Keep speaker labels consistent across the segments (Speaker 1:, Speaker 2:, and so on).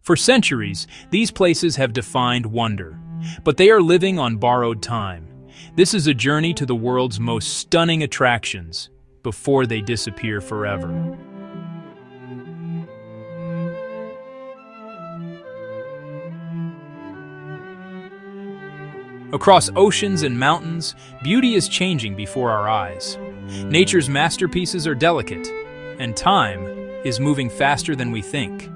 Speaker 1: For centuries, these places have defined wonder, but they are living on borrowed time. This is a journey to the world's most stunning attractions before they disappear forever. Across oceans and mountains, beauty is changing before our eyes. Nature's masterpieces are delicate, and time is moving faster than we think.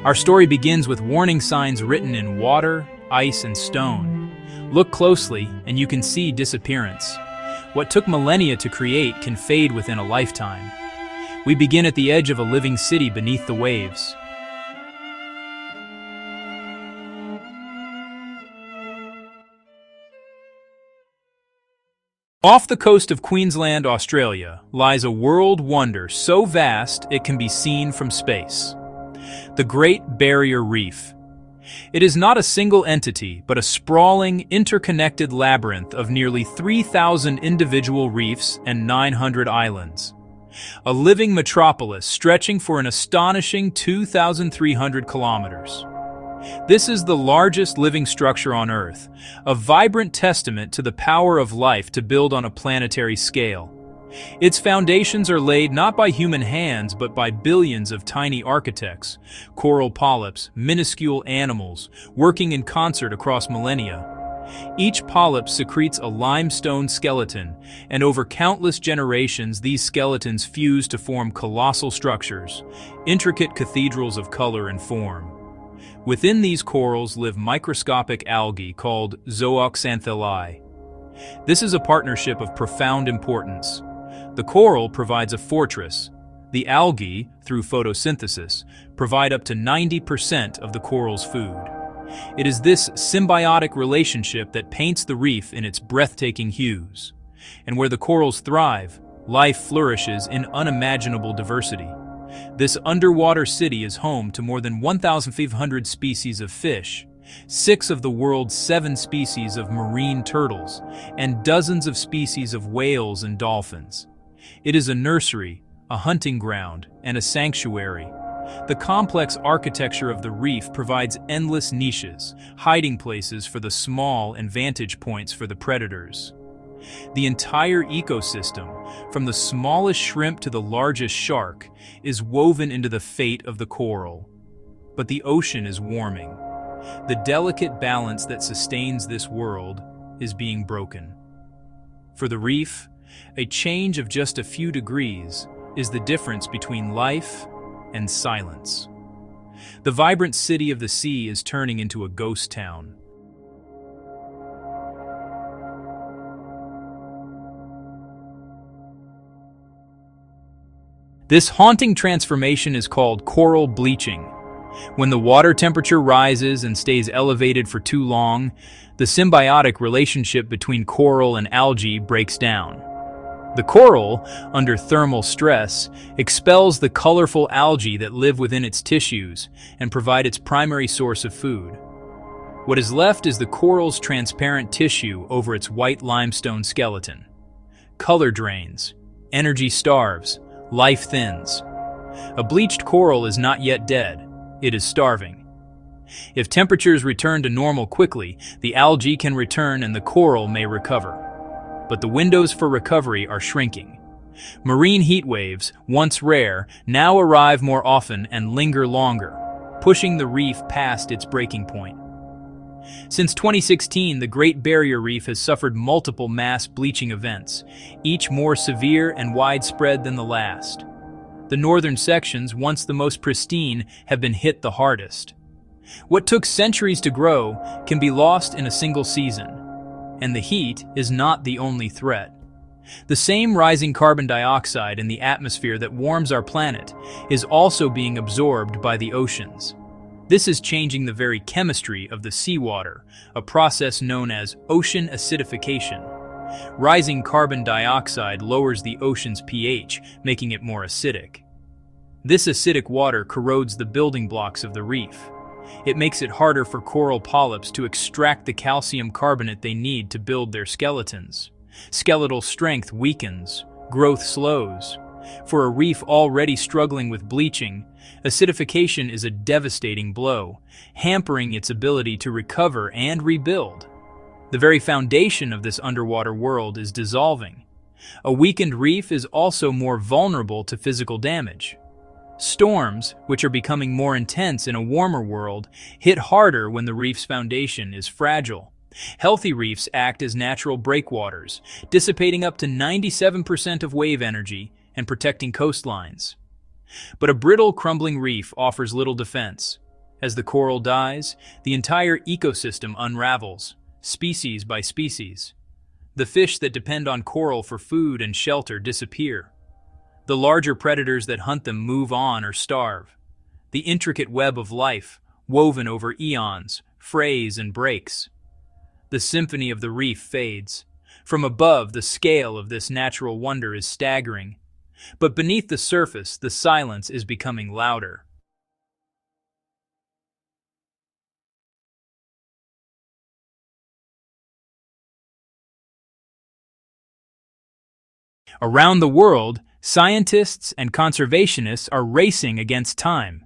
Speaker 1: Our story begins with warning signs written in water, ice, and stone. Look closely, and you can see disappearance. What took millennia to create can fade within a lifetime. We begin at the edge of a living city beneath the waves. Off the coast of Queensland, Australia, lies a world wonder so vast it can be seen from space. The Great Barrier Reef. It is not a single entity, but a sprawling, interconnected labyrinth of nearly 3,000 individual reefs and 900 islands. A living metropolis stretching for an astonishing 2,300 kilometers. This is the largest living structure on Earth, a vibrant testament to the power of life to build on a planetary scale. Its foundations are laid not by human hands but by billions of tiny architects, coral polyps, minuscule animals, working in concert across millennia. Each polyp secretes a limestone skeleton, and over countless generations these skeletons fuse to form colossal structures, intricate cathedrals of color and form. Within these corals live microscopic algae called zooxanthellae. This is a partnership of profound importance. The coral provides a fortress. The algae, through photosynthesis, provide up to 90% of the coral's food. It is this symbiotic relationship that paints the reef in its breathtaking hues. And where the corals thrive, life flourishes in unimaginable diversity. This underwater city is home to more than 1,500 species of fish, 6 of the world's 7 species of marine turtles, and dozens of species of whales and dolphins. It is a nursery, a hunting ground, and a sanctuary. The complex architecture of the reef provides endless niches, hiding places for the small and vantage points for the predators. The entire ecosystem, from the smallest shrimp to the largest shark, is woven into the fate of the coral. But the ocean is warming. The delicate balance that sustains this world is being broken. For the reef, a change of just a few degrees is the difference between life and silence. The vibrant city of the sea is turning into a ghost town. This haunting transformation is called coral bleaching. When the water temperature rises and stays elevated for too long, the symbiotic relationship between coral and algae breaks down. The coral, under thermal stress, expels the colorful algae that live within its tissues and provide its primary source of food. What is left is the coral's transparent tissue over its white limestone skeleton. Color drains, energy starves, life thins. A bleached coral is not yet dead, it is starving. If temperatures return to normal quickly, the algae can return and the coral may recover. But the windows for recovery are shrinking. Marine heat waves, once rare, now arrive more often and linger longer, pushing the reef past its breaking point. Since 2016, the Great Barrier Reef has suffered multiple mass bleaching events, each more severe and widespread than the last. The northern sections, once the most pristine, have been hit the hardest. What took centuries to grow can be lost in a single season. And the heat is not the only threat. The same rising carbon dioxide in the atmosphere that warms our planet is also being absorbed by the oceans. This is changing the very chemistry of the seawater, a process known as ocean acidification. Rising carbon dioxide lowers the ocean's pH, making it more acidic. This acidic water corrodes the building blocks of the reef. It makes it harder for coral polyps to extract the calcium carbonate they need to build their skeletons. Skeletal strength weakens, growth slows. For a reef already struggling with bleaching, acidification is a devastating blow, hampering its ability to recover and rebuild. The very foundation of this underwater world is dissolving. A weakened reef is also more vulnerable to physical damage. Storms, which are becoming more intense in a warmer world, hit harder when the reef's foundation is fragile. Healthy reefs act as natural breakwaters, dissipating up to 97% of wave energy and protecting coastlines. But a brittle, crumbling reef offers little defense. As the coral dies, the entire ecosystem unravels, species by species. The fish that depend on coral for food and shelter disappear. The larger predators that hunt them move on or starve. The intricate web of life, woven over eons, frays and breaks. The symphony of the reef fades. From above, the scale of this natural wonder is staggering. But beneath the surface, the silence is becoming louder. Around the world, scientists and conservationists are racing against time.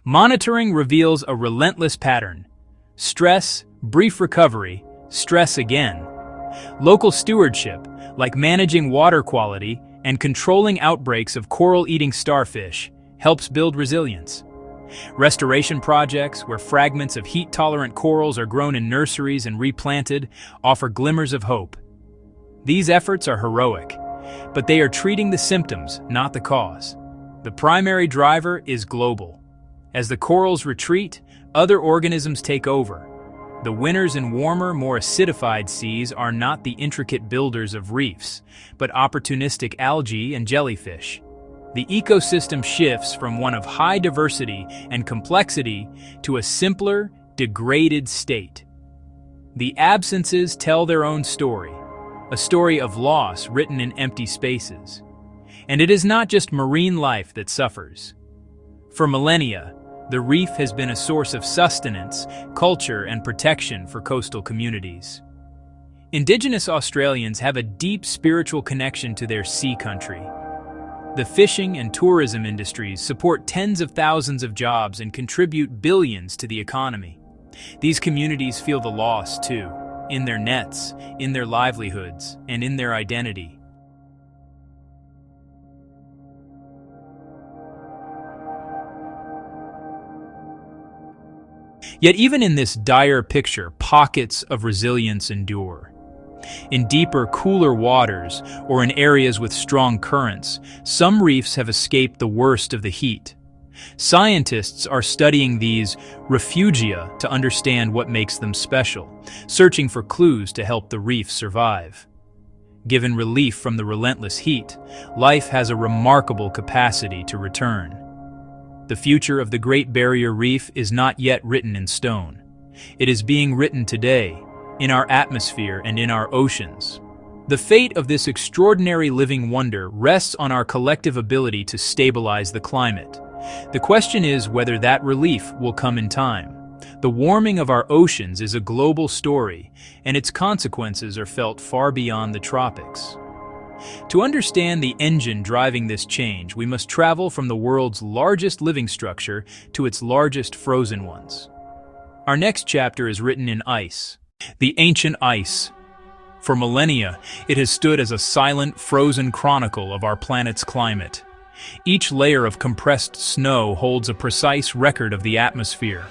Speaker 1: Monitoring reveals a relentless pattern. Stress, brief recovery, stress again. Local stewardship, like managing water quality and controlling outbreaks of coral-eating starfish, helps build resilience. Restoration projects, where fragments of heat-tolerant corals are grown in nurseries and replanted, offer glimmers of hope. These efforts are heroic, but they are treating the symptoms, not the cause. The primary driver is global. As the corals retreat, other organisms take over. The winners in warmer, more acidified seas are not the intricate builders of reefs, but opportunistic algae and jellyfish. The ecosystem shifts from one of high diversity and complexity to a simpler, degraded state. The absences tell their own story, a story of loss written in empty spaces. And it is not just marine life that suffers. For millennia, the reef has been a source of sustenance, culture, and protection for coastal communities. Indigenous Australians have a deep spiritual connection to their sea country. The fishing and tourism industries support tens of thousands of jobs and contribute billions to the economy. These communities feel the loss, too, in their nets, in their livelihoods, and in their identity. Yet even in this dire picture, pockets of resilience endure. In deeper, cooler waters, or in areas with strong currents, some reefs have escaped the worst of the heat. Scientists are studying these refugia to understand what makes them special, searching for clues to help the reef survive. Given relief from the relentless heat, life has a remarkable capacity to return. The future of the Great Barrier Reef is not yet written in stone. It is being written today, in our atmosphere and in our oceans. The fate of this extraordinary living wonder rests on our collective ability to stabilize the climate. The question is whether that relief will come in time. The warming of our oceans is a global story, and its consequences are felt far beyond the tropics. To understand the engine driving this change, we must travel from the world's largest living structure to its largest frozen ones. Our next chapter is written in ice. The ancient ice. For millennia, it has stood as a silent, frozen chronicle of our planet's climate. Each layer of compressed snow holds a precise record of the atmosphere,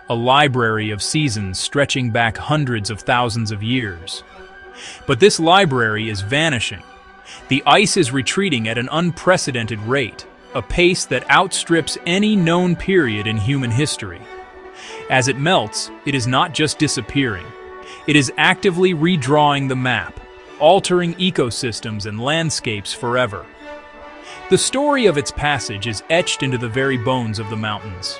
Speaker 1: a library of seasons stretching back hundreds of thousands of years. But this library is vanishing. The ice is retreating at an unprecedented rate, a pace that outstrips any known period in human history. As it melts, it is not just disappearing. It is actively redrawing the map, altering ecosystems and landscapes forever. The story of its passage is etched into the very bones of the mountains.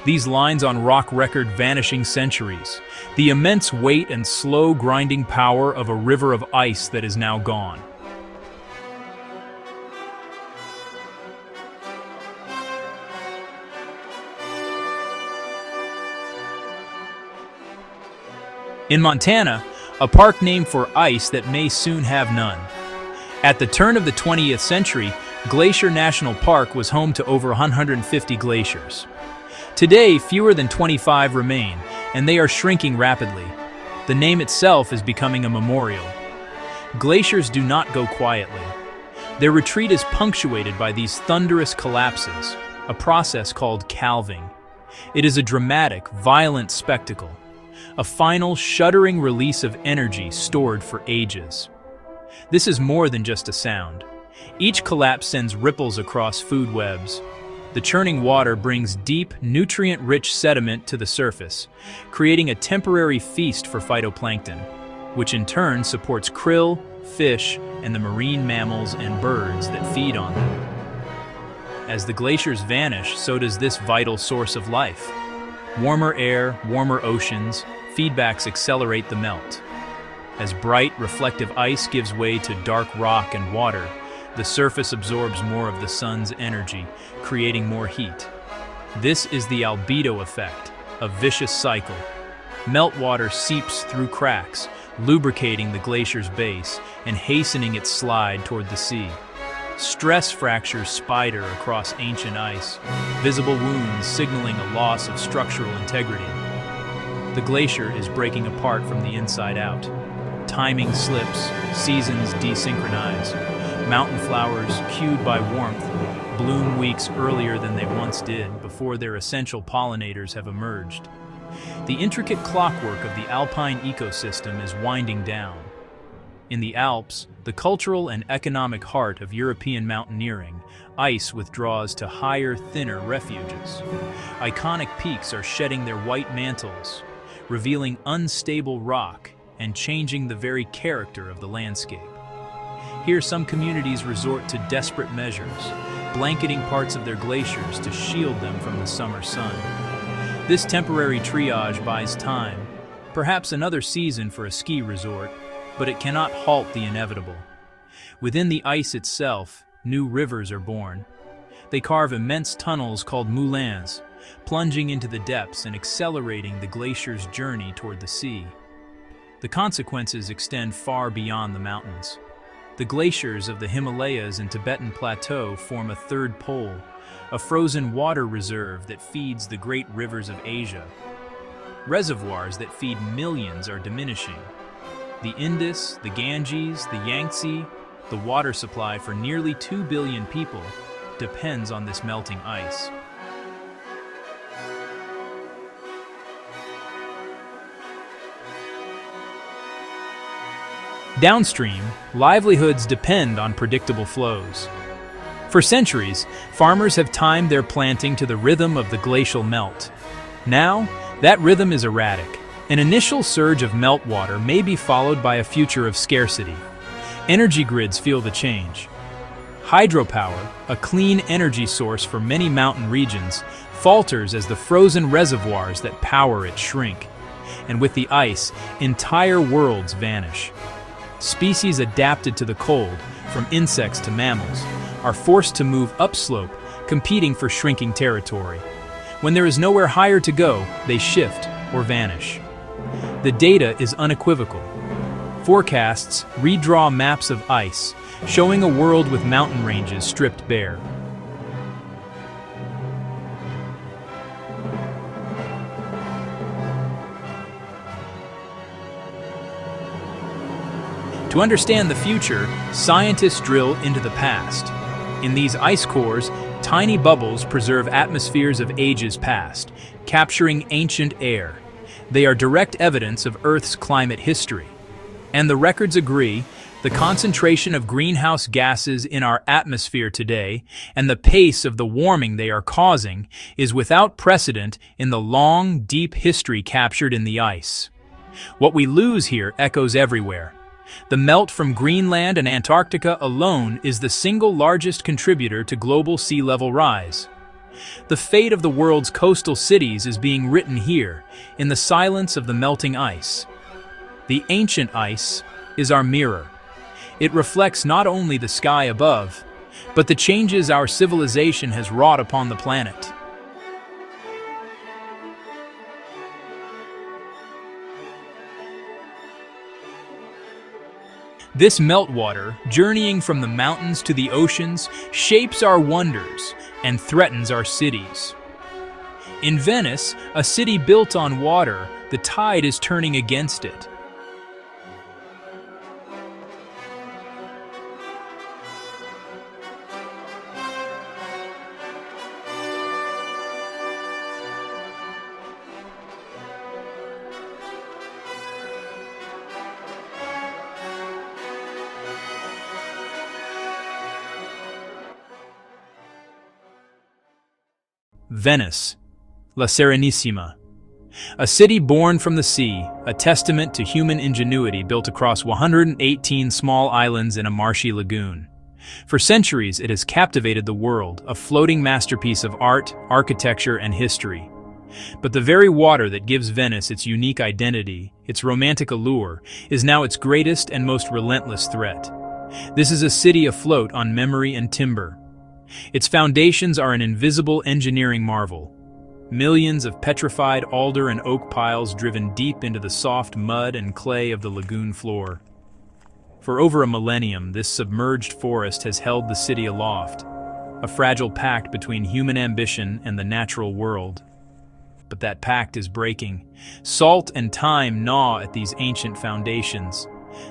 Speaker 1: These lines on rock record vanishing centuries, the immense weight and slow grinding power of a river of ice that is now gone. In Montana, a park named for ice that may soon have none. At the turn of the 20th century, Glacier National Park was home to over 150 glaciers. Today, fewer than 25 remain, and they are shrinking rapidly. The name itself is becoming a memorial. Glaciers do not go quietly. Their retreat is punctuated by these thunderous collapses, a process called calving. It is a dramatic, violent spectacle, a final, shuddering release of energy stored for ages. This is more than just a sound. Each collapse sends ripples across food webs. The churning water brings deep, nutrient-rich sediment to the surface, creating a temporary feast for phytoplankton, which in turn supports krill, fish, and the marine mammals and birds that feed on them. As the glaciers vanish, so does this vital source of life. Warmer air, warmer oceans, feedbacks accelerate the melt. As bright, reflective ice gives way to dark rock and water, the surface absorbs more of the sun's energy, creating more heat. This is the albedo effect, a vicious cycle. Meltwater seeps through cracks, lubricating the glacier's base and hastening its slide toward the sea. Stress fractures spider across ancient ice, visible wounds signaling a loss of structural integrity. The glacier is breaking apart from the inside out. Timing slips, seasons desynchronize. Mountain flowers, cued by warmth, bloom weeks earlier than they once did before their essential pollinators have emerged. The intricate clockwork of the alpine ecosystem is winding down. In the Alps, the cultural and economic heart of European mountaineering, ice withdraws to higher, thinner refuges. Iconic peaks are shedding their white mantles, revealing unstable rock and changing the very character of the landscape. Here, some communities resort to desperate measures, blanketing parts of their glaciers to shield them from the summer sun. This temporary triage buys time, perhaps another season for a ski resort, but it cannot halt the inevitable. Within the ice itself, new rivers are born. They carve immense tunnels called moulins, plunging into the depths and accelerating the glacier's journey toward the sea. The consequences extend far beyond the mountains. The glaciers of the Himalayas and Tibetan Plateau form a third pole, a frozen water reserve that feeds the great rivers of Asia. Reservoirs that feed millions are diminishing. The Indus, the Ganges, the Yangtze, the water supply for nearly 2 billion people, depends on this melting ice. Downstream, livelihoods depend on predictable flows. For centuries, farmers have timed their planting to the rhythm of the glacial melt. Now, that rhythm is erratic. An initial surge of meltwater may be followed by a future of scarcity. Energy grids feel the change. Hydropower, a clean energy source for many mountain regions, falters as the frozen reservoirs that power it shrink. And with the ice, entire worlds vanish. Species adapted to the cold, from insects to mammals, are forced to move upslope, competing for shrinking territory. When there is nowhere higher to go, they shift or vanish. The data is unequivocal. Forecasts redraw maps of ice, showing a world with mountain ranges stripped bare. To understand the future, scientists drill into the past. In these ice cores, tiny bubbles preserve atmospheres of ages past, capturing ancient air. They are direct evidence of Earth's climate history. And the records agree, the concentration of greenhouse gases in our atmosphere today and the pace of the warming they are causing is without precedent in the long, deep history captured in the ice. What we lose here echoes everywhere. The melt from Greenland and Antarctica alone is the single largest contributor to global sea level rise. The fate of the world's coastal cities is being written here, in the silence of the melting ice. The ancient ice is our mirror. It reflects not only the sky above, but the changes our civilization has wrought upon the planet. This meltwater, journeying from the mountains to the oceans, shapes our wonders and threatens our cities. In Venice, a city built on water, the tide is turning against it. Venice, La Serenissima. A city born from the sea, a testament to human ingenuity built across 118 small islands in a marshy lagoon. For centuries, it has captivated the world, a floating masterpiece of art, architecture, and history. But the very water that gives Venice its unique identity, its romantic allure, is now its greatest and most relentless threat. This is a city afloat on memory and timber. Its foundations are an invisible engineering marvel. Millions of petrified alder and oak piles driven deep into the soft mud and clay of the lagoon floor. For over a millennium, this submerged forest has held the city aloft, a fragile pact between human ambition and the natural world. But that pact is breaking. Salt and time gnaw at these ancient foundations.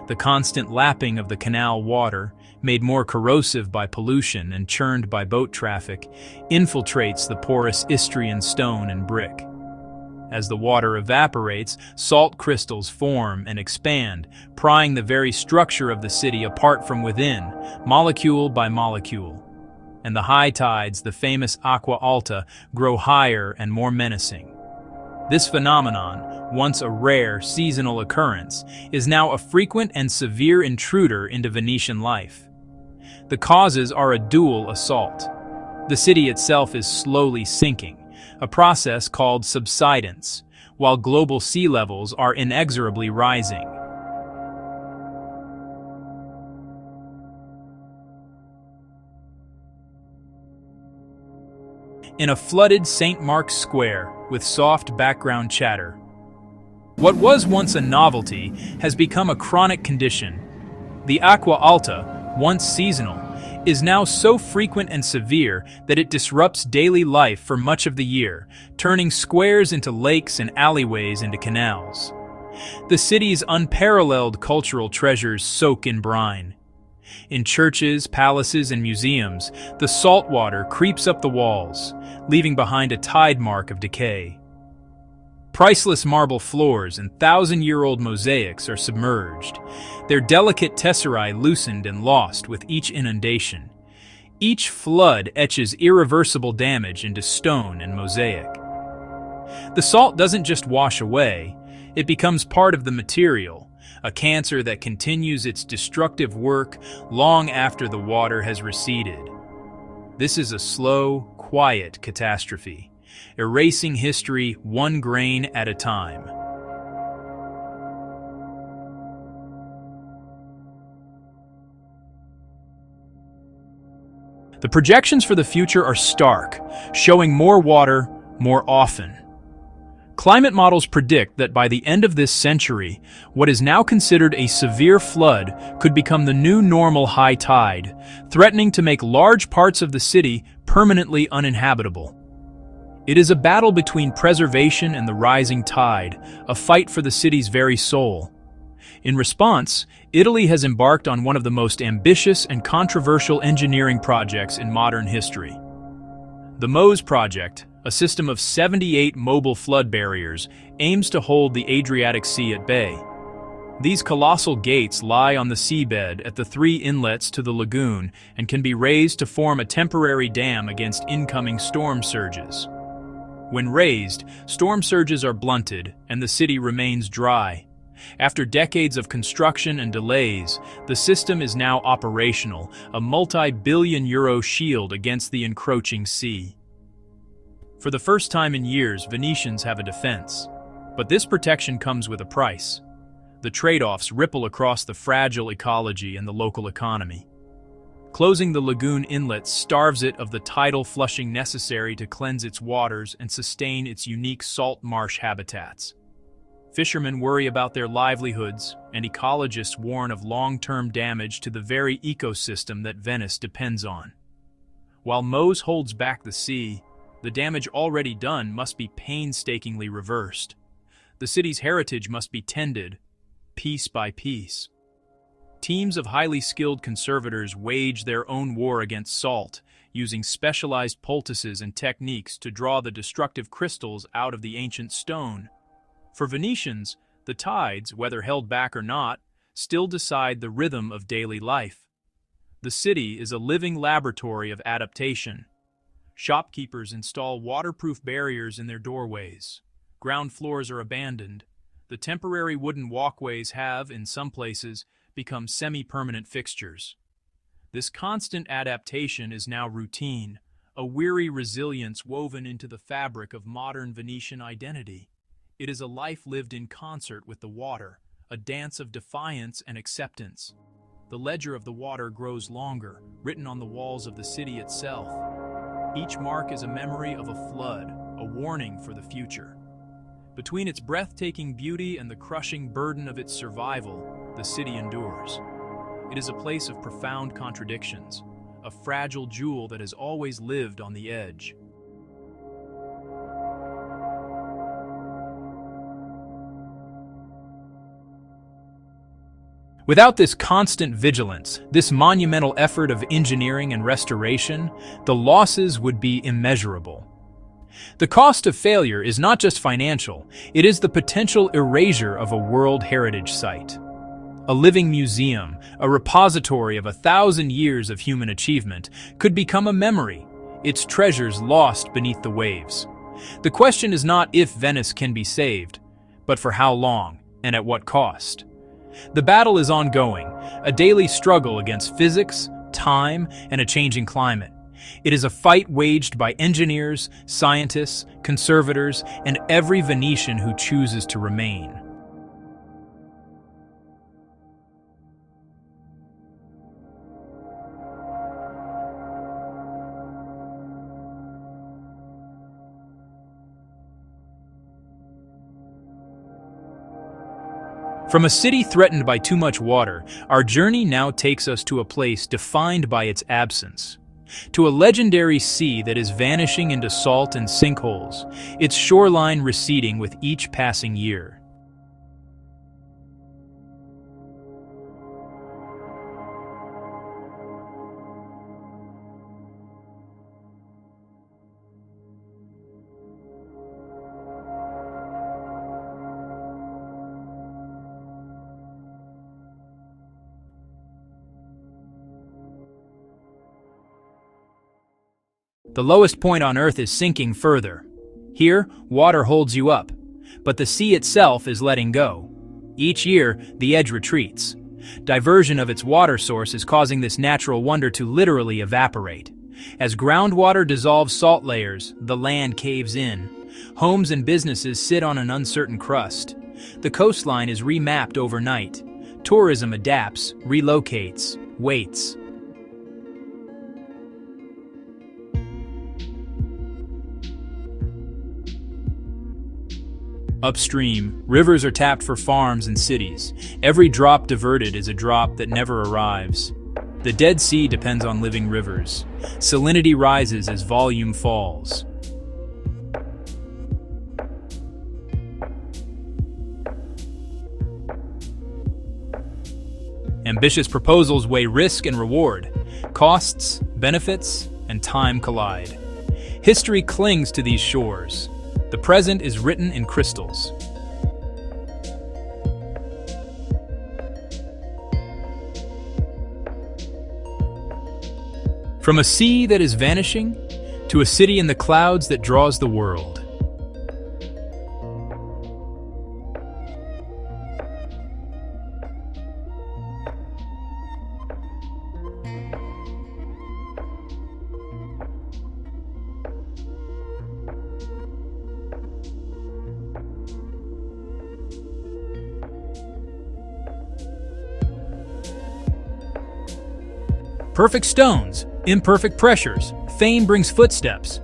Speaker 1: The constant lapping of the canal water, made more corrosive by pollution and churned by boat traffic, infiltrates the porous Istrian stone and brick. As the water evaporates, salt crystals form and expand, prying the very structure of the city apart from within, molecule by molecule. And the high tides, the famous acqua alta, grow higher and more menacing. This phenomenon, once a rare, seasonal occurrence, is now a frequent and severe intruder into Venetian life. The causes are a dual assault. The city itself is slowly sinking, a process called subsidence, while global sea levels are inexorably rising. In a flooded St. Mark's Square, with soft background chatter, what was once a novelty has become a chronic condition. The acqua alta, once seasonal, is now so frequent and severe that it disrupts daily life for much of the year, turning squares into lakes and alleyways into canals. The city's unparalleled cultural treasures soak in brine. In churches, palaces, and museums, the salt water creeps up the walls, leaving behind a tide mark of decay. Priceless marble floors and thousand-year-old mosaics are submerged, their delicate tesserae loosened and lost with each inundation. Each flood etches irreversible damage into stone and mosaic. The salt doesn't just wash away, it becomes part of the material, a cancer that continues its destructive work long after the water has receded. This is a slow, quiet catastrophe, erasing history one grain at a time. The projections for the future are stark, showing more water more often. Climate models predict that by the end of this century, what is now considered a severe flood could become the new normal high tide, threatening to make large parts of the city permanently uninhabitable. It is a battle between preservation and the rising tide, a fight for the city's very soul. In response, Italy has embarked on one of the most ambitious and controversial engineering projects in modern history. The MOSE project, a system of 78 mobile flood barriers, aims to hold the Adriatic Sea at bay. These colossal gates lie on the seabed at the 3 inlets to the lagoon and can be raised to form a temporary dam against incoming storm surges. When raised, storm surges are blunted and the city remains dry. After decades of construction and delays, the system is now operational, a multi-billion-euro shield against the encroaching sea. For the first time in years, Venetians have a defense. But this protection comes with a price. The trade-offs ripple across the fragile ecology and the local economy. Closing the lagoon inlet starves it of the tidal flushing necessary to cleanse its waters and sustain its unique salt marsh habitats. Fishermen worry about their livelihoods, and ecologists warn of long-term damage to the very ecosystem that Venice depends on. While Mose holds back the sea, the damage already done must be painstakingly reversed. The city's heritage must be tended, piece by piece. Teams of highly skilled conservators wage their own war against salt, using specialized poultices and techniques to draw the destructive crystals out of the ancient stone. For Venetians, the tides, whether held back or not, still decide the rhythm of daily life. The city is a living laboratory of adaptation. Shopkeepers install waterproof barriers in their doorways. Ground floors are abandoned. The temporary wooden walkways have, in some places, become semi-permanent fixtures. This constant adaptation is now routine, a weary resilience woven into the fabric of modern Venetian identity. It is a life lived in concert with the water, a dance of defiance and acceptance. The ledger of the water grows longer, written on the walls of the city itself. Each mark is a memory of a flood, a warning for the future. Between its breathtaking beauty and the crushing burden of its survival, the city endures. It is a place of profound contradictions, a fragile jewel that has always lived on the edge. Without this constant vigilance, this monumental effort of engineering and restoration, the losses would be immeasurable. The cost of failure is not just financial, it is the potential erasure of a World Heritage Site. A living museum, a repository of 1,000 years of human achievement, could become a memory, its treasures lost beneath the waves. The question is not if Venice can be saved, but for how long and at what cost. The battle is ongoing, a daily struggle against physics, time, and a changing climate. It is a fight waged by engineers, scientists, conservators, and every Venetian who chooses to remain. From a city threatened by too much water, our journey now takes us to a place defined by its absence. To a legendary sea that is vanishing into salt and sinkholes, its shoreline receding with each passing year. The lowest point on Earth is sinking further. Here, water holds you up, but the sea itself is letting go. Each year, the edge retreats. Diversion of its water source is causing this natural wonder to literally evaporate. As groundwater dissolves salt layers, the land caves in. Homes and businesses sit on an uncertain crust. The coastline is remapped overnight. Tourism adapts, relocates, waits. Upstream, rivers are tapped for farms and cities. Every drop diverted is a drop that never arrives. The Dead Sea depends on living rivers. Salinity rises as volume falls. Ambitious proposals weigh risk and reward. Costs, benefits, and time collide. History clings to these shores. The present is written in crystals. From a sea that is vanishing, to a city in the clouds that draws the world. Perfect stones, imperfect pressures. Fame brings footsteps.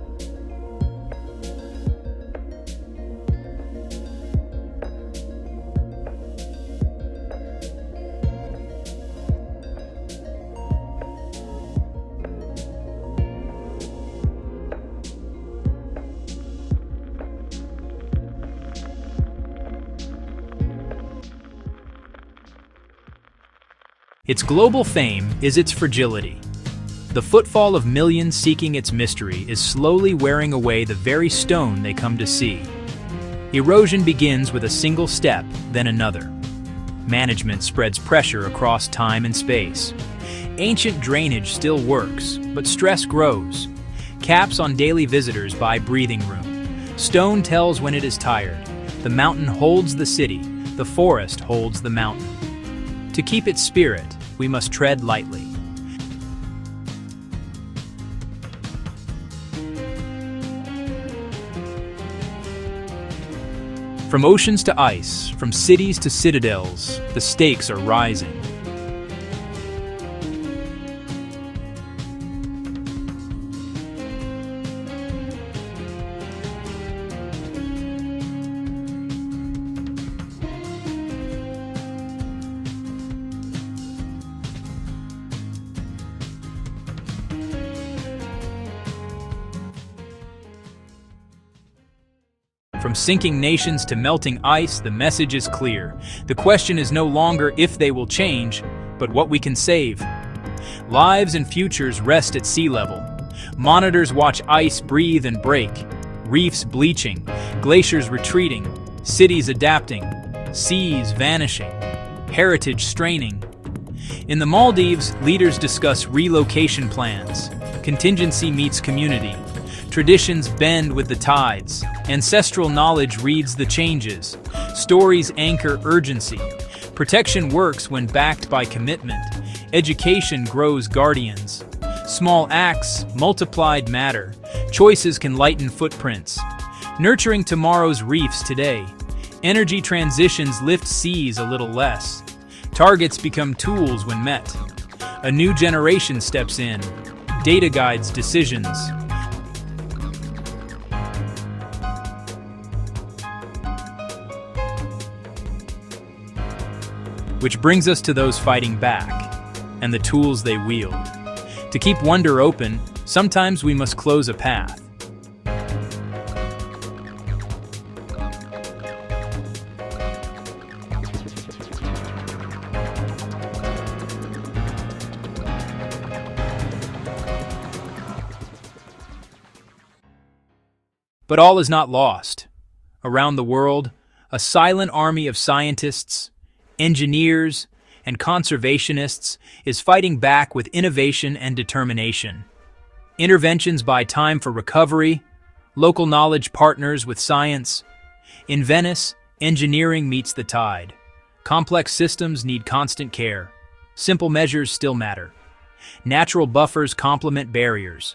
Speaker 1: Its global fame is its fragility. The footfall of millions seeking its mystery is slowly wearing away the very stone they come to see. Erosion begins with a single step, then another. Management spreads pressure across time and space. Ancient drainage still works, but stress grows. Caps on daily visitors buy breathing room. Stone tells when it is tired. The mountain holds the city, the forest holds the mountain. To keep its spirit, we must tread lightly. From oceans to ice, from cities to citadels, the stakes are rising. From sinking nations to melting ice, the message is clear. The question is no longer if they will change, but what we can save. Lives and futures rest at sea level. Monitors watch ice breathe and break. Reefs bleaching, glaciers retreating, cities adapting, seas vanishing, heritage straining. In the Maldives, leaders discuss relocation plans. Contingency meets community. Traditions bend with the tides. Ancestral knowledge reads the changes. Stories anchor urgency. Protection works when backed by commitment. Education grows guardians. Small acts, multiplied matter. Choices can lighten footprints. Nurturing tomorrow's reefs today. Energy transitions lift seas a little less. Targets become tools when met. A new generation steps in. Data guides decisions. Which brings us to those fighting back, and the tools they wield. To keep wonder open, sometimes we must close a path. But all is not lost. Around the world, a silent army of scientists, engineers, and conservationists is fighting back with innovation and determination. Interventions buy time for recovery, local knowledge partners with science. In Venice, engineering meets the tide. Complex systems need constant care. Simple measures still matter. Natural buffers complement barriers.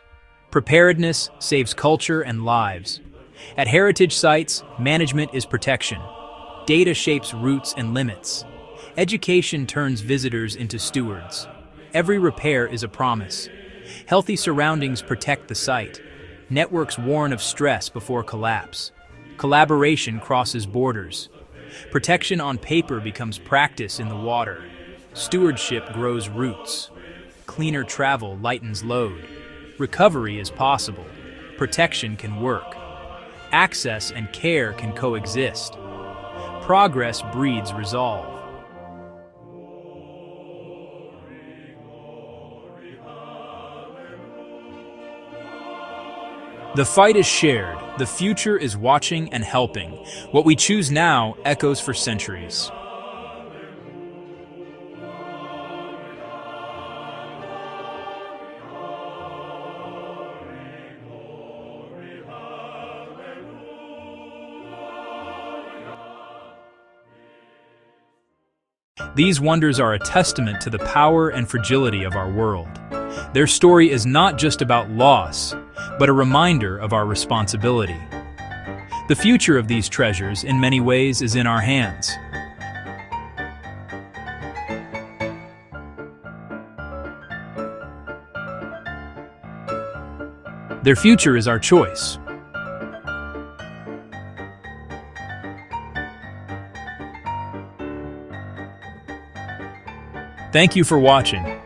Speaker 1: Preparedness saves culture and lives. At heritage sites, management is protection. Data shapes routes and limits. Education turns visitors into stewards. Every repair is a promise. Healthy surroundings protect the site. Networks warn of stress before collapse. Collaboration crosses borders. Protection on paper becomes practice in the water. Stewardship grows roots. Cleaner travel lightens load. Recovery is possible. Protection can work. Access and care can coexist. Progress breeds resolve. The fight is shared, the future is watching and helping. What we choose now echoes for centuries. These wonders are a testament to the power and fragility of our world. Their story is not just about loss, but a reminder of our responsibility. The future of these treasures, in many ways, is in our hands. Their future is our choice. Thank you for watching.